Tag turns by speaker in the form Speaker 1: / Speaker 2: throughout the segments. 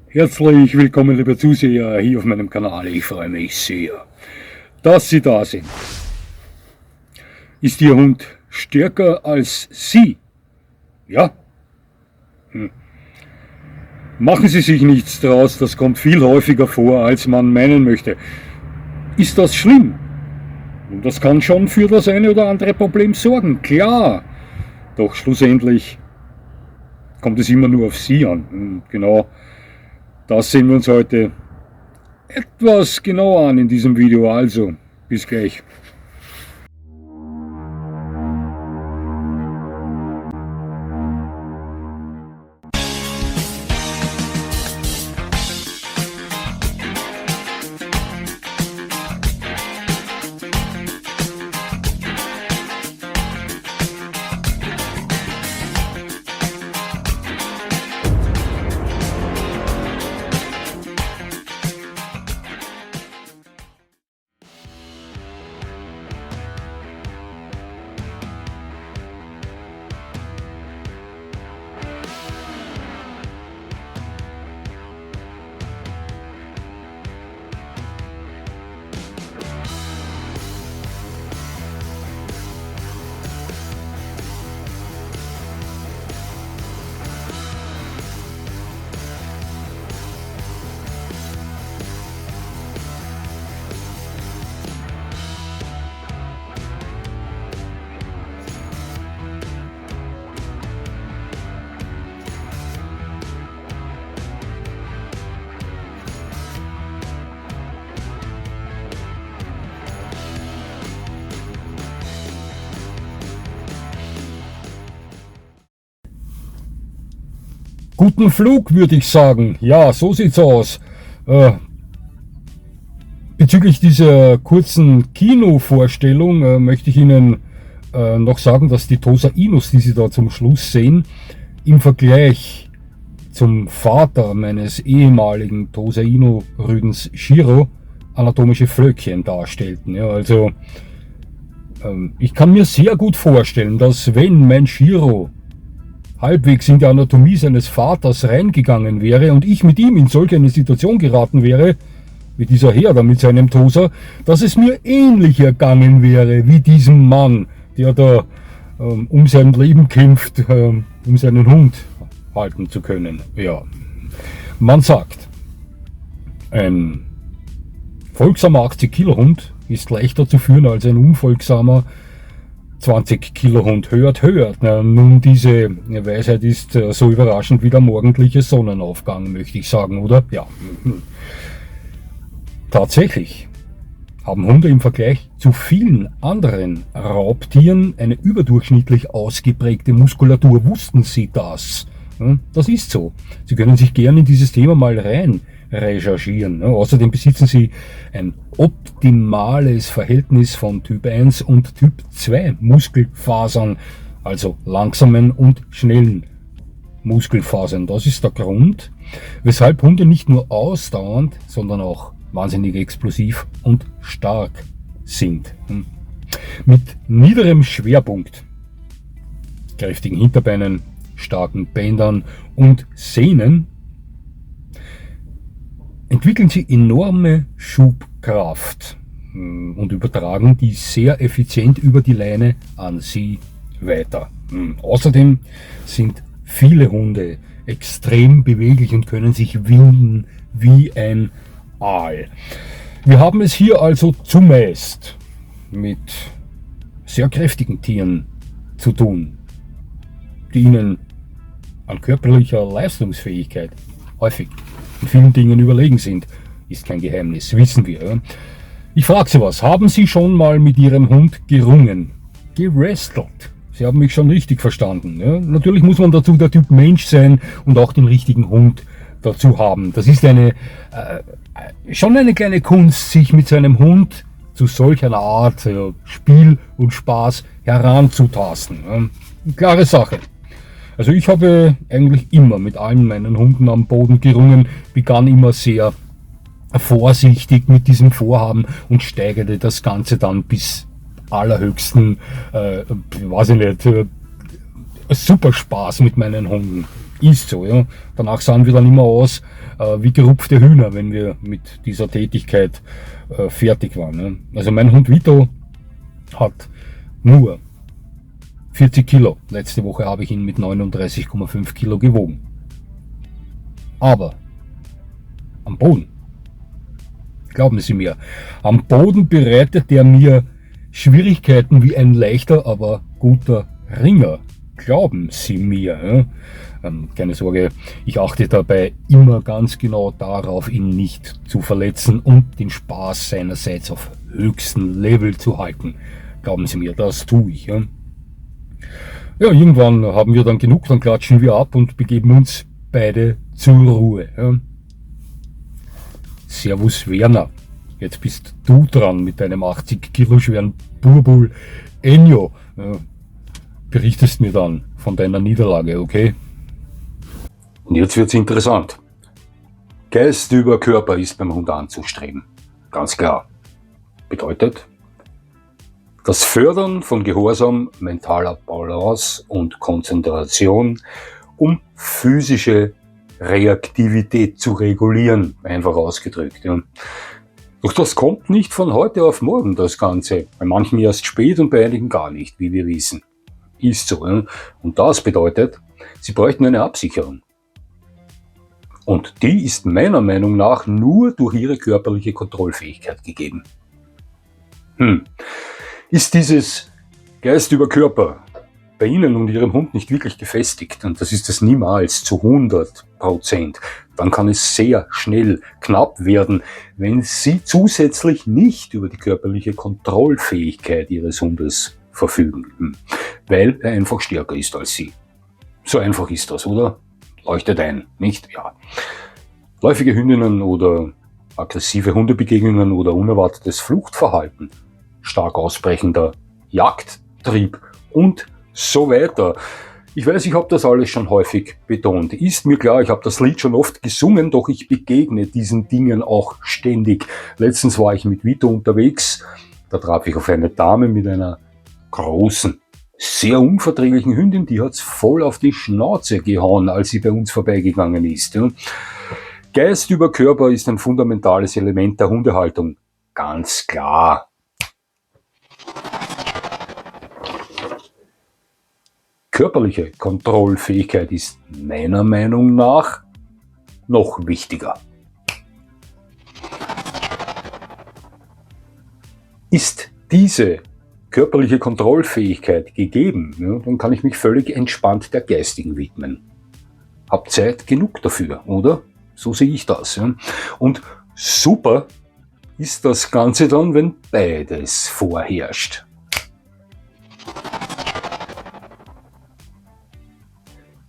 Speaker 1: Herzlich willkommen, liebe Zuseher, hier auf meinem Kanal. Ich freue mich sehr, dass Sie da sind. Ist Ihr Hund stärker als Sie? Ja? Machen Sie sich nichts draus, das kommt viel häufiger vor, als man meinen möchte. Ist das schlimm? Und das kann schon für das eine oder andere Problem sorgen, klar. Doch schlussendlich kommt es immer nur auf Sie an. Und genau das sehen wir uns heute etwas genauer an in diesem Video. Also, bis gleich. Guten Flug, würde ich sagen. Ja, so sieht's aus. Bezüglich dieser kurzen Kinovorstellung möchte ich Ihnen noch sagen, dass die Tosa Inus, die Sie da zum Schluss sehen, im Vergleich zum Vater meines ehemaligen Tosa Inu Rüdens Shiro anatomische Flöckchen darstellten. Ja, also ich kann mir sehr gut vorstellen, dass wenn mein Shiro halbwegs in die Anatomie seines Vaters reingegangen wäre und ich mit ihm in solch eine Situation geraten wäre, wie dieser Herr da mit seinem Tosa, dass es mir ähnlich ergangen wäre wie diesem Mann, der da um sein Leben kämpft, um seinen Hund halten zu können. Ja, man sagt, ein folgsamer 80 Kilo Hund ist leichter zu führen als ein unfolgsamer 20 Kilo Hund. Hört. Na, nun, diese Weisheit ist so überraschend wie der morgendliche Sonnenaufgang, möchte ich sagen, oder? Ja. Tatsächlich haben Hunde im Vergleich zu vielen anderen Raubtieren eine überdurchschnittlich ausgeprägte Muskulatur. Wussten Sie das? Das ist so. Sie können sich gerne in dieses Thema mal rein recherchieren. Außerdem besitzen sie ein optimales Verhältnis von Typ 1 und Typ 2 Muskelfasern, also langsamen und schnellen Muskelfasern. Das ist der Grund, weshalb Hunde nicht nur ausdauernd, sondern auch wahnsinnig explosiv und stark sind. Mit niederem Schwerpunkt, kräftigen Hinterbeinen, starken Bändern und Sehnen entwickeln sie enorme Schubkraft und übertragen die sehr effizient über die Leine an sie weiter. Außerdem sind viele Hunde extrem beweglich und können sich winden wie ein Aal. Wir haben es hier also zumeist mit sehr kräftigen Tieren zu tun, die ihnen an körperlicher Leistungsfähigkeit häufig in vielen Dingen überlegen sind. Ist kein Geheimnis, wissen wir. Ja? Ich frage Sie was, haben Sie schon mal mit Ihrem Hund gerungen? Gewrestelt? Sie haben mich schon richtig verstanden. Ja? Natürlich muss man dazu der Typ Mensch sein und auch den richtigen Hund dazu haben. Das ist schon eine kleine Kunst, sich mit seinem Hund zu solch einer Art Spiel und Spaß heranzutasten. Ja? Klare Sache. Also ich habe eigentlich immer mit allen meinen Hunden am Boden gerungen, begann immer sehr vorsichtig mit diesem Vorhaben und steigerte das Ganze dann bis allerhöchsten, weiß ich nicht, super Spaß mit meinen Hunden. Ist so, ja. Danach sahen wir dann immer aus wie gerupfte Hühner, wenn wir mit dieser Tätigkeit fertig waren. Ja. Also mein Hund Vito hat nur 40 Kilo. Letzte Woche habe ich ihn mit 39,5 Kilo gewogen. Aber am Boden, glauben Sie mir, am Boden bereitet er mir Schwierigkeiten wie ein leichter, aber guter Ringer. Glauben Sie mir. Ja? Keine Sorge, ich achte dabei immer ganz genau darauf, ihn nicht zu verletzen und den Spaß seinerseits auf höchstem Level zu halten. Glauben Sie mir, das tue ich. Ja, ja, irgendwann haben wir dann genug, dann klatschen wir ab und begeben uns beide zur Ruhe. Ja. Servus Werner, jetzt bist du dran mit deinem 80 Kilo schweren Burbul Enyo. Ja, berichtest mir dann von deiner Niederlage, okay? Und jetzt wird's interessant. Geist über Körper ist beim Hund anzustreben. Ganz klar. Bedeutet, das Fördern von Gehorsam, mentaler Balance und Konzentration, um physische Reaktivität zu regulieren, einfach ausgedrückt. Ja. Doch das kommt nicht von heute auf morgen, das Ganze. Bei manchen erst spät und bei einigen gar nicht, wie wir wissen. Ist so. Ja. Und das bedeutet, Sie bräuchten eine Absicherung. Und die ist meiner Meinung nach nur durch Ihre körperliche Kontrollfähigkeit gegeben. Ist dieses Geist über Körper bei Ihnen und Ihrem Hund nicht wirklich gefestigt, und das ist es niemals zu 100%, dann kann es sehr schnell knapp werden, wenn Sie zusätzlich nicht über die körperliche Kontrollfähigkeit Ihres Hundes verfügen, weil er einfach stärker ist als Sie. So einfach ist das, oder? Leuchtet ein, nicht? Ja. Läufige Hündinnen oder aggressive Hundebegegnungen oder unerwartetes Fluchtverhalten, stark ausbrechender Jagdtrieb und so weiter. Ich weiß, ich habe das alles schon häufig betont. Ist mir klar, ich habe das Lied schon oft gesungen, doch ich begegne diesen Dingen auch ständig. Letztens war ich mit Vito unterwegs, da traf ich auf eine Dame mit einer großen, sehr unverträglichen Hündin, die hat's voll auf die Schnauze gehauen, als sie bei uns vorbeigegangen ist. Geist über Körper ist ein fundamentales Element der Hundehaltung. Ganz klar. Körperliche Kontrollfähigkeit ist meiner Meinung nach noch wichtiger. Ist diese körperliche Kontrollfähigkeit gegeben, ja, dann kann ich mich völlig entspannt der geistigen widmen. Hab Zeit genug dafür, oder? So sehe ich das. Ja. Und super ist das Ganze dann, wenn beides vorherrscht.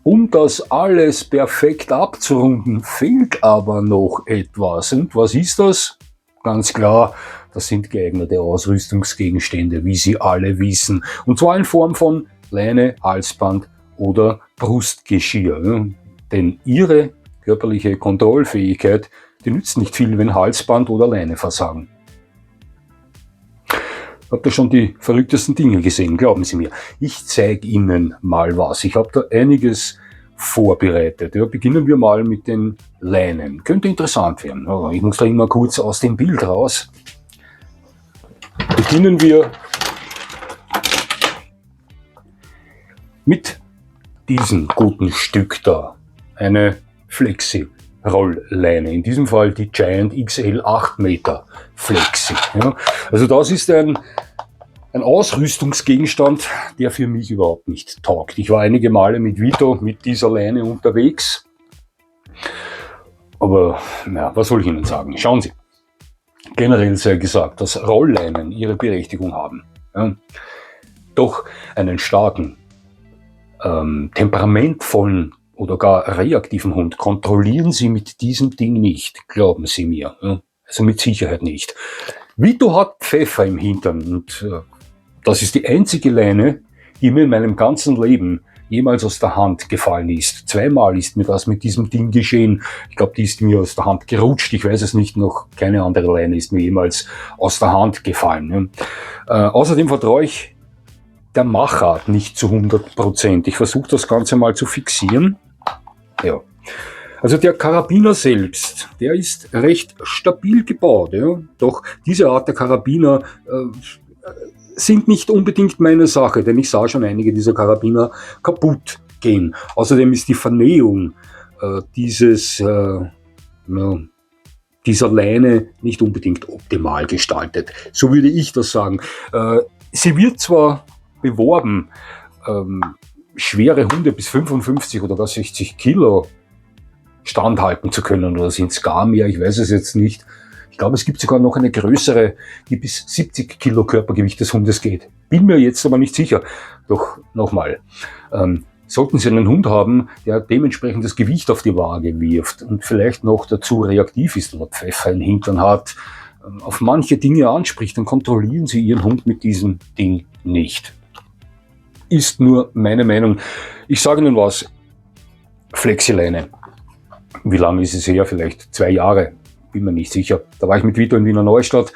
Speaker 1: Um das alles perfekt abzurunden, fehlt aber noch etwas. Und was ist das? Ganz klar, das sind geeignete Ausrüstungsgegenstände, wie Sie alle wissen. Und zwar in Form von Leine, Halsband oder Brustgeschirr. Ja. Denn Ihre körperliche Kontrollfähigkeit, die nützt nicht viel, wenn Halsband oder Leine versagen. Habt ihr schon die verrücktesten Dinge gesehen, glauben Sie mir. Ich zeige Ihnen mal was. Ich habe da einiges vorbereitet. Ja, beginnen wir mal mit den Leinen. Könnte interessant werden. Ja, ich muss da immer kurz aus dem Bild raus. Beginnen wir mit diesem guten Stück da. Eine Flexi-Rollleine. In diesem Fall die Giant XL 8 Meter Flexi. Ja, also das ist ein Ausrüstungsgegenstand, der für mich überhaupt nicht taugt. Ich war einige Male mit Vito mit dieser Leine unterwegs. Aber ja, was soll ich Ihnen sagen? Schauen Sie. Generell sei gesagt, dass Rollleinen ihre Berechtigung haben. Ja. Doch einen starken, temperamentvollen oder gar reaktiven Hund kontrollieren Sie mit diesem Ding nicht, glauben Sie mir. Ja. Also mit Sicherheit nicht. Vito hat Pfeffer im Hintern und das ist die einzige Leine, die mir in meinem ganzen Leben jemals aus der Hand gefallen ist. Zweimal ist mir das mit diesem Ding geschehen. Ich glaube, die ist mir aus der Hand gerutscht. Ich weiß es nicht, noch keine andere Leine ist mir jemals aus der Hand gefallen. Außerdem vertraue ich der Machart nicht zu 100%. Ich versuche das Ganze mal zu fixieren. Ja. Also der Karabiner selbst, der ist recht stabil gebaut. Ja? Doch diese Art der Karabiner sind nicht unbedingt meine Sache, denn ich sah schon einige dieser Karabiner kaputt gehen. Außerdem ist die Vernähung dieser Leine nicht unbedingt optimal gestaltet. So würde ich das sagen. Sie wird zwar beworben, schwere Hunde bis 55 oder gar 60 Kilo standhalten zu können, oder sind es gar mehr, ich weiß es jetzt nicht. Ich glaube, es gibt sogar noch eine größere, die bis 70 Kilo Körpergewicht des Hundes geht. Bin mir jetzt aber nicht sicher. Doch nochmal, sollten Sie einen Hund haben, der dementsprechend das Gewicht auf die Waage wirft und vielleicht noch dazu reaktiv ist oder Pfeffer im Hintern hat, auf manche Dinge anspricht, dann kontrollieren Sie Ihren Hund mit diesem Ding nicht. Ist nur meine Meinung. Ich sage Ihnen was, Flexileine. Wie lange ist es her? Vielleicht 2 Jahre. Bin mir nicht sicher. Da war ich mit Vito in Wiener Neustadt.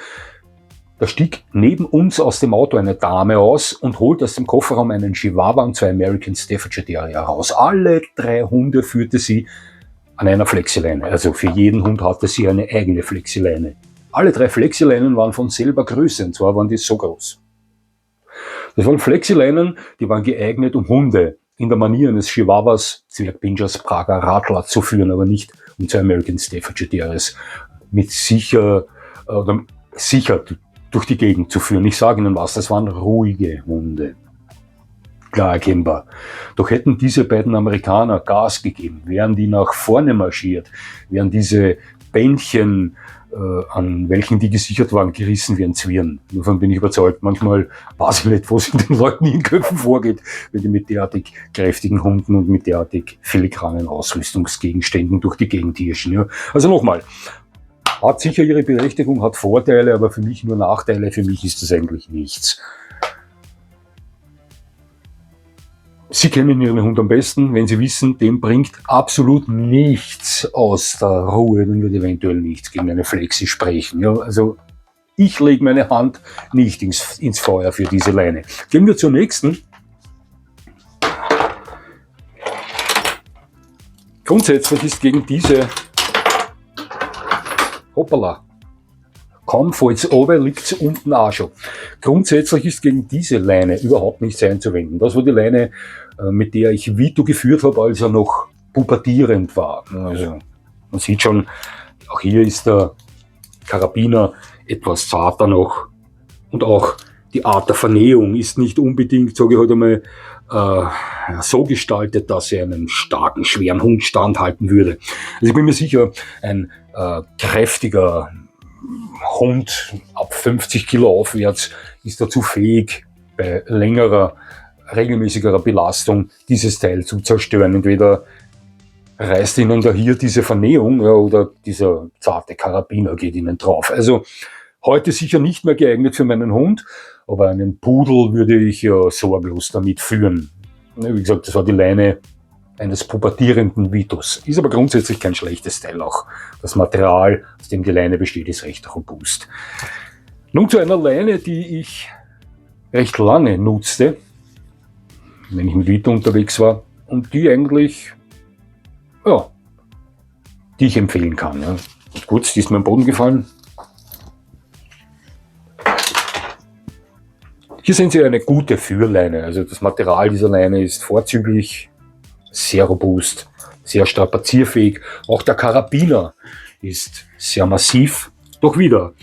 Speaker 1: Da stieg neben uns aus dem Auto eine Dame aus und holte aus dem Kofferraum einen Chihuahua und 2 American Staffordshire Terrier heraus. Alle 3 Hunde führte sie an einer Flexileine. Also für jeden Hund hatte sie eine eigene Flexileine. Alle 3 Flexileinen waren von selber Größe, und zwar waren die so groß. Das waren Flexileinen, die waren geeignet, um Hunde in der Manier eines Chihuahuas, Zwergpinschers, Prager Radler zu führen, aber nicht um 2 American Staffordshire Terriers mit sicher durch die Gegend zu führen. Ich sage Ihnen was, das waren ruhige Hunde. Klar erkennbar. Doch hätten diese beiden Amerikaner Gas gegeben, wären die nach vorne marschiert, wären diese Bändchen, an welchen die gesichert waren, gerissen wie ein Zwirn. Davon bin ich überzeugt. Manchmal weiß ich nicht, was in den Leuten in den Köpfen vorgeht, wenn die mit derartig kräftigen Hunden und mit derartig filigranen Ausrüstungsgegenständen durch die Gegend hirschen. Ja. Also nochmal, hat sicher ihre Berechtigung, hat Vorteile, aber für mich nur Nachteile. Für mich ist das eigentlich nichts. Sie kennen Ihren Hund am besten, wenn Sie wissen, dem bringt absolut nichts aus der Ruhe, dann wird eventuell nichts gegen eine Flexi sprechen. Ja, also ich lege meine Hand nicht ins Feuer für diese Leine. Gehen wir zur nächsten. Grundsätzlich ist gegen diese hoppala, kaum fällt's runter, liegt's unten auch schon. Grundsätzlich ist gegen diese Leine überhaupt nichts einzuwenden. Das war die Leine, mit der ich Vito geführt habe, als er noch pubertierend war. Also man sieht schon, auch hier ist der Karabiner etwas zarter noch. Und auch die Art der Vernähung ist nicht unbedingt, sage ich heute mal, so gestaltet, dass er einen starken, schweren Hund standhalten würde. Also ich bin mir sicher, ein kräftiger Hund ab 50 Kilo aufwärts ist dazu fähig, bei längerer, regelmäßigerer Belastung dieses Teil zu zerstören. Entweder reißt ihnen da hier diese Vernähung, ja, oder dieser zarte Karabiner geht ihnen drauf. Also heute sicher nicht mehr geeignet für meinen Hund, aber einen Pudel würde ich ja sorglos damit führen. Wie gesagt, das war die Leine eines pubertierenden Vitos. Ist aber grundsätzlich kein schlechtes Teil auch. Das Material, aus dem die Leine besteht, ist recht robust. Nun zu einer Leine, die ich recht lange nutzte, wenn ich mit Vito unterwegs war, und die eigentlich, ja, die ich empfehlen kann. Ja. Gut, die ist mir am Boden gefallen. Hier sehen Sie eine gute Führleine. Also das Material dieser Leine ist vorzüglich, sehr robust, sehr strapazierfähig. Auch der Karabiner ist sehr massiv. Doch wieder,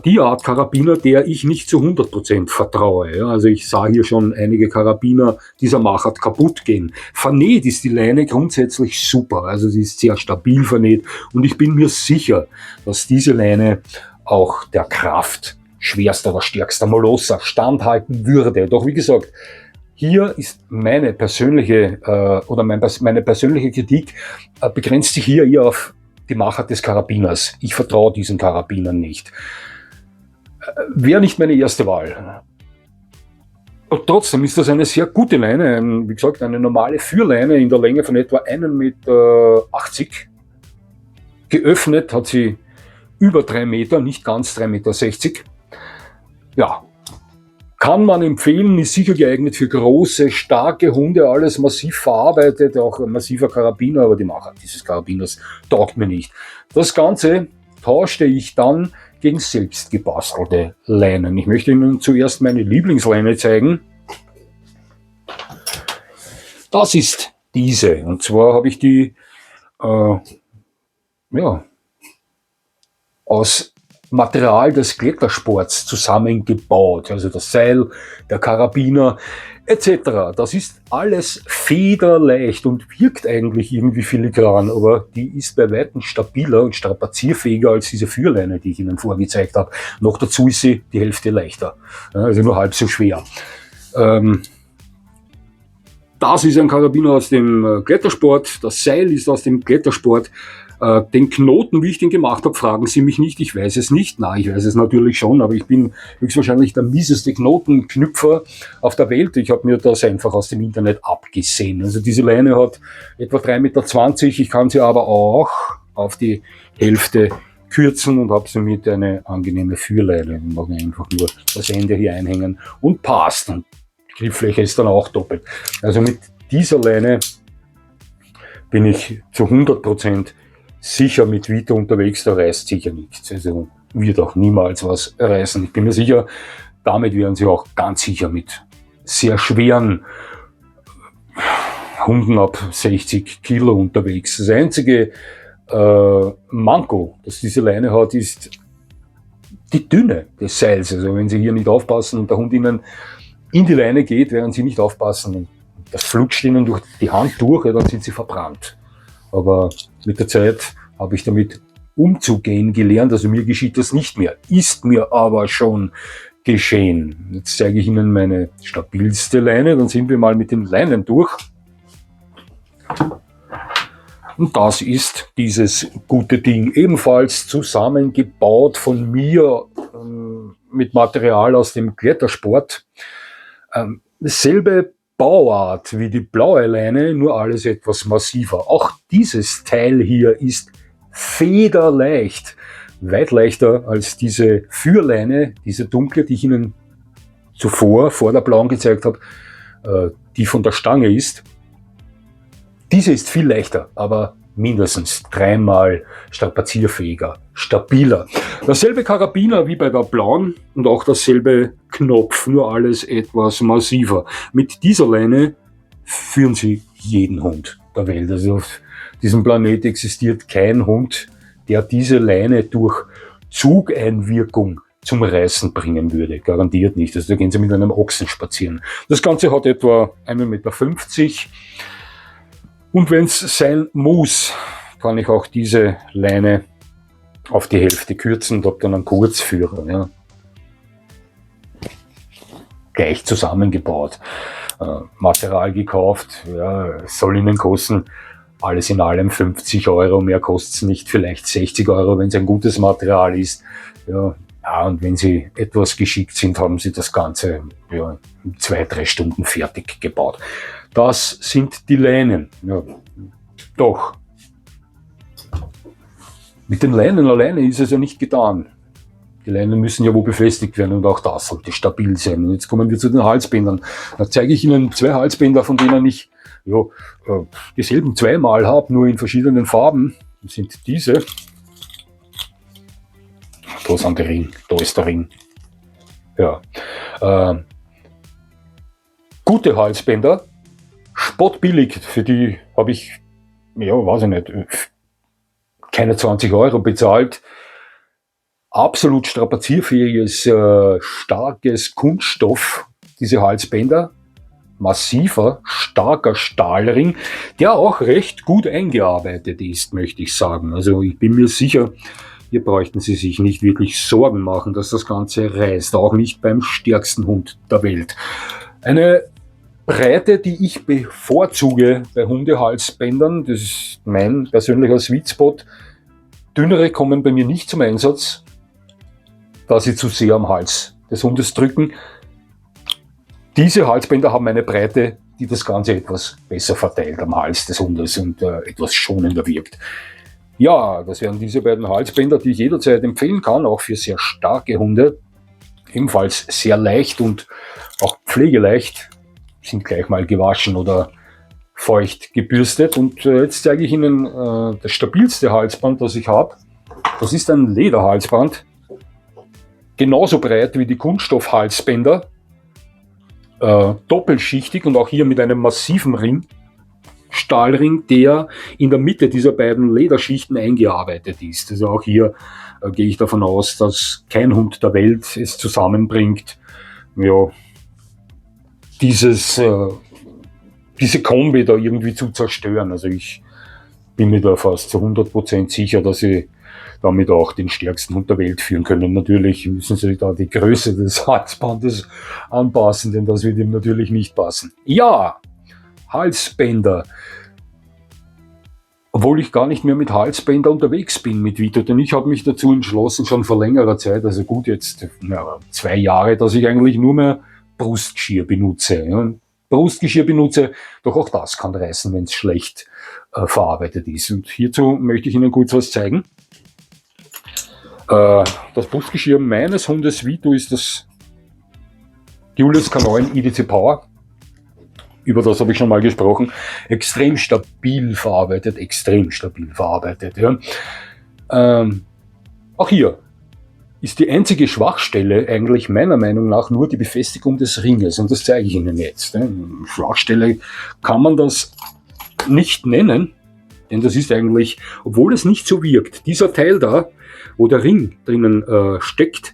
Speaker 1: die Art Karabiner, der ich nicht zu 100% vertraue. Ja, also ich sah hier schon einige Karabiner dieser Machart kaputt gehen. Vernäht ist die Leine grundsätzlich super. Also sie ist sehr stabil vernäht. Und ich bin mir sicher, dass diese Leine auch der Kraft schwerster oder stärkster Molosser standhalten würde. Doch wie gesagt, hier ist meine persönliche meine persönliche Kritik begrenzt sich hier eher auf die Machart des Karabiners. Ich vertraue diesen Karabinern nicht. Wäre nicht meine erste Wahl. Und trotzdem ist das eine sehr gute Leine. Wie gesagt, eine normale Führleine in der Länge von etwa 1,80 Meter. Geöffnet hat sie über 3 Meter, nicht ganz 3,60 Meter. Ja, Kann man empfehlen, ist sicher geeignet für große, starke Hunde, alles massiv verarbeitet, auch ein massiver Karabiner, aber die Machart dieses Karabiners taugt mir nicht. Das Ganze tauschte ich dann gegen selbst gebastelte Leinen. Ich möchte Ihnen zuerst meine Lieblingsleine zeigen. Das ist diese, und zwar habe ich die aus Material des Klettersports zusammengebaut, also das Seil, der Karabiner etc. Das ist alles federleicht und wirkt eigentlich irgendwie filigran, aber die ist bei weitem stabiler und strapazierfähiger als diese Führleine, die ich Ihnen vorgezeigt habe. Noch dazu ist sie die Hälfte leichter, also nur halb so schwer. Das ist ein Karabiner aus dem Klettersport, das Seil ist aus dem Klettersport. Den Knoten, wie ich den gemacht habe, fragen Sie mich nicht, ich weiß es nicht. Na, ich weiß es natürlich schon, aber ich bin höchstwahrscheinlich der mieseste Knotenknüpfer auf der Welt. Ich habe mir das einfach aus dem Internet abgesehen. Also diese Leine hat etwa 3,20 Meter, ich kann sie aber auch auf die Hälfte kürzen und habe somit eine angenehme Führleine. Ich mache einfach nur das Ende hier einhängen und passt. Und die Grifflöcher ist dann auch doppelt. Also mit dieser Leine bin ich zu 100% sicher mit Vito unterwegs, da reißt sicher nichts. Also wird auch niemals was reißen. Ich bin mir sicher, damit wären sie auch ganz sicher mit sehr schweren Hunden ab 60 Kilo unterwegs. Das einzige Manko, das diese Leine hat, ist die Dünne des Seils. Also wenn Sie hier nicht aufpassen und der Hund Ihnen in die Leine geht, während Sie nicht aufpassen und das flutscht Ihnen durch die Hand durch, ja, dann sind Sie verbrannt. Aber mit der Zeit habe ich damit umzugehen gelernt, also mir geschieht das nicht mehr, ist mir aber schon geschehen. Jetzt zeige ich Ihnen meine stabilste Leine, dann sind wir mal mit den Leinen durch. Und das ist dieses gute Ding, ebenfalls zusammengebaut von mir mit Material aus dem Klettersport. Selbe Bauart wie die blaue Leine, nur alles etwas massiver. Auch dieses Teil hier ist federleicht, weit leichter als diese Führleine, diese dunkle, die ich Ihnen zuvor, vor der blauen gezeigt habe, die von der Stange ist. Diese ist viel leichter, aber mindestens 3-mal strapazierfähiger, stabiler. Dasselbe Karabiner wie bei der blauen und auch dasselbe Knopf, nur alles etwas massiver. Mit dieser Leine führen Sie jeden Hund der Welt. Also auf diesem Planet existiert kein Hund, der diese Leine durch Zugeinwirkung zum Reißen bringen würde. Garantiert nicht. Also da gehen Sie mit einem Ochsen spazieren. Das Ganze hat etwa 1,50 Meter. Und wenn es sein muss, kann ich auch diese Leine auf die Hälfte kürzen und habe dann einen Kurzführer. Ja. Gleich zusammengebaut. Material gekauft, ja, soll Ihnen kosten, alles in allem 50 Euro, mehr kostet es nicht, vielleicht 60 Euro, wenn es ein gutes Material ist. Ja, und wenn Sie etwas geschickt sind, haben Sie das Ganze in 2-3 Stunden fertig gebaut. Das sind die Leinen. Ja, doch. Mit den Leinen alleine ist es ja nicht getan. Die Leinen müssen ja wo befestigt werden und auch das sollte stabil sein. Und jetzt kommen wir zu den Halsbändern. Da zeige ich Ihnen 2 Halsbänder, von denen ich dieselben 2-mal habe, nur in verschiedenen Farben. Das sind diese. Da ist der Ring, da ist der Ring. Ja. Gute Halsbänder, spottbillig, für die habe ich, weiß ich nicht, keine 20 Euro bezahlt. Absolut strapazierfähiges, starkes Kunststoff, diese Halsbänder. Massiver, starker Stahlring, der auch recht gut eingearbeitet ist, möchte ich sagen. Also ich bin mir sicher, hier bräuchten Sie sich nicht wirklich Sorgen machen, dass das Ganze reißt, auch nicht beim stärksten Hund der Welt. Eine Breite, die ich bevorzuge bei Hundehalsbändern, das ist mein persönlicher Sweet Spot. Dünnere kommen bei mir nicht zum Einsatz, da sie zu sehr am Hals des Hundes drücken. Diese Halsbänder haben eine Breite, die das Ganze etwas besser verteilt am Hals des Hundes und etwas schonender wirkt. Ja, das wären diese beiden Halsbänder, die ich jederzeit empfehlen kann, auch für sehr starke Hunde. ebenfalls sehr leicht und auch pflegeleicht, sind gleich mal gewaschen oder feucht gebürstet. Und jetzt zeige ich Ihnen das stabilste Halsband, das ich habe. Das ist ein Lederhalsband, genauso breit wie die Kunststoffhalsbänder, doppelschichtig und auch hier mit einem massiven Ring, Stahlring, der in der Mitte dieser beiden Lederschichten eingearbeitet ist. Also auch hier gehe ich davon aus, dass kein Hund der Welt es zusammenbringt, ja, diese Kombi da irgendwie zu zerstören. Also ich bin mir da fast zu 100% sicher, dass sie damit auch den stärksten Hund der Welt führen können. Natürlich müssen sie da die Größe des Halsbandes anpassen, denn das wird ihm natürlich nicht passen. Ja, Halsbänder. Obwohl ich gar nicht mehr mit Halsbänder unterwegs bin mit Vito, denn ich habe mich dazu entschlossen, schon vor längerer Zeit, also gut jetzt 2 Jahre, dass ich eigentlich nur mehr Brustgeschirr benutze. Ja. Brustgeschirr benutze, doch auch das kann reißen, wenn es schlecht verarbeitet ist. Und hierzu möchte ich Ihnen kurz was zeigen. Das Brustgeschirr meines Hundes Vito ist das Julius K9 IDC Power. Über das habe ich schon mal gesprochen. Extrem stabil verarbeitet. Ja. Auch hier ist die einzige Schwachstelle eigentlich meiner Meinung nach nur die Befestigung des Ringes. Und das zeige ich Ihnen jetzt. Schwachstelle kann man das nicht nennen, denn das ist eigentlich, obwohl es nicht so wirkt, dieser Teil da, wo der Ring drinnen steckt,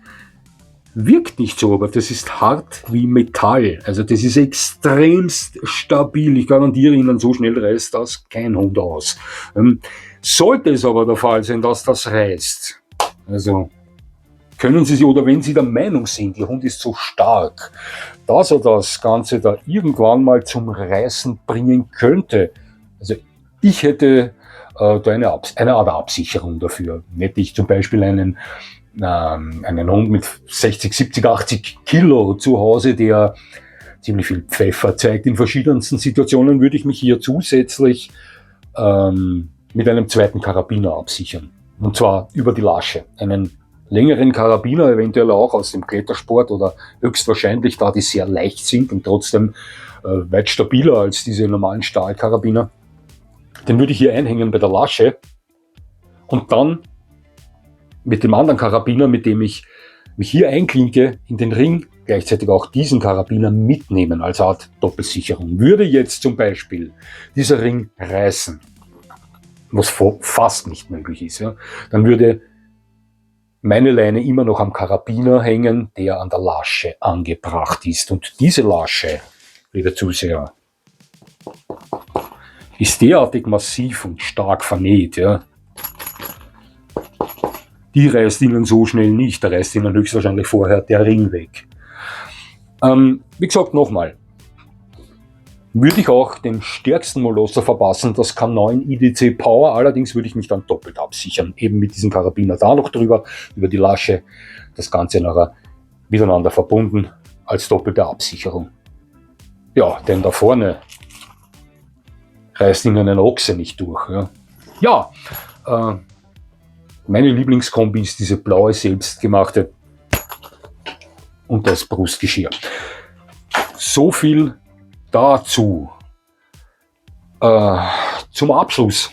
Speaker 1: wirkt nicht so, aber das ist hart wie Metall. Also das ist extremst stabil. Ich garantiere Ihnen, so schnell reißt das kein Hund aus. Sollte es aber der Fall sein, dass das reißt, also können Sie sich, oder wenn Sie der Meinung sind, Ihr Hund ist so stark, dass er das Ganze da irgendwann mal zum Reißen bringen könnte. Also ich hätte da eine Art Absicherung dafür. Hätte ich zum Beispiel einen Hund mit 60, 70, 80 Kilo zu Hause, der ziemlich viel Pfeffer zeigt in verschiedensten Situationen, würde ich mich hier zusätzlich mit einem zweiten Karabiner absichern. Und zwar über die Lasche. Einen längeren Karabiner, eventuell auch aus dem Klettersport oder höchstwahrscheinlich, da die sehr leicht sind und trotzdem weit stabiler als diese normalen Stahlkarabiner. Den würde ich hier einhängen bei der Lasche und dann mit dem anderen Karabiner, mit dem ich mich hier einklinke, in den Ring, gleichzeitig auch diesen Karabiner mitnehmen als Art Doppelsicherung. Würde jetzt zum Beispiel dieser Ring reißen, was fast nicht möglich ist, ja, dann würde meine Leine immer noch am Karabiner hängen, der an der Lasche angebracht ist. Und diese Lasche, liebe Zuseher, ist derartig massiv und stark vernäht, ja. Die reißt Ihnen so schnell nicht, da reißt Ihnen höchstwahrscheinlich vorher der Ring weg. Wie gesagt, nochmal, würde ich auch den stärksten Molosser verpassen, das K9 IDC Power, allerdings würde ich mich dann doppelt absichern, eben mit diesem Karabiner da noch drüber, über die Lasche, das Ganze nachher miteinander verbunden als doppelte Absicherung. Ja, denn da vorne reißt Ihnen ein Ochse nicht durch. Ja, meine Lieblingskombi ist diese blaue, selbstgemachte und das Brustgeschirr. So viel dazu. Zum Abschluss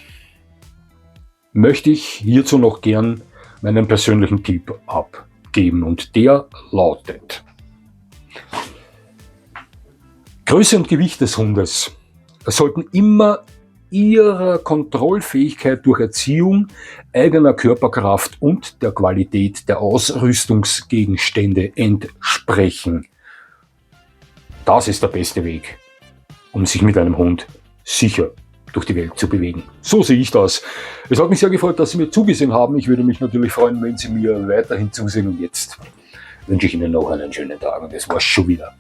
Speaker 1: möchte ich hierzu noch gern meinen persönlichen Tipp abgeben und der lautet: Größe und Gewicht des Hundes sollten immer ihrer Kontrollfähigkeit durch Erziehung, eigener Körperkraft und der Qualität der Ausrüstungsgegenstände entsprechen. Das ist der beste Weg, um sich mit einem Hund sicher durch die Welt zu bewegen. So sehe ich das. Es hat mich sehr gefreut, dass Sie mir zugesehen haben. Ich würde mich natürlich freuen, wenn Sie mir weiterhin zusehen. Und jetzt wünsche ich Ihnen noch einen schönen Tag. Und das war's schon wieder.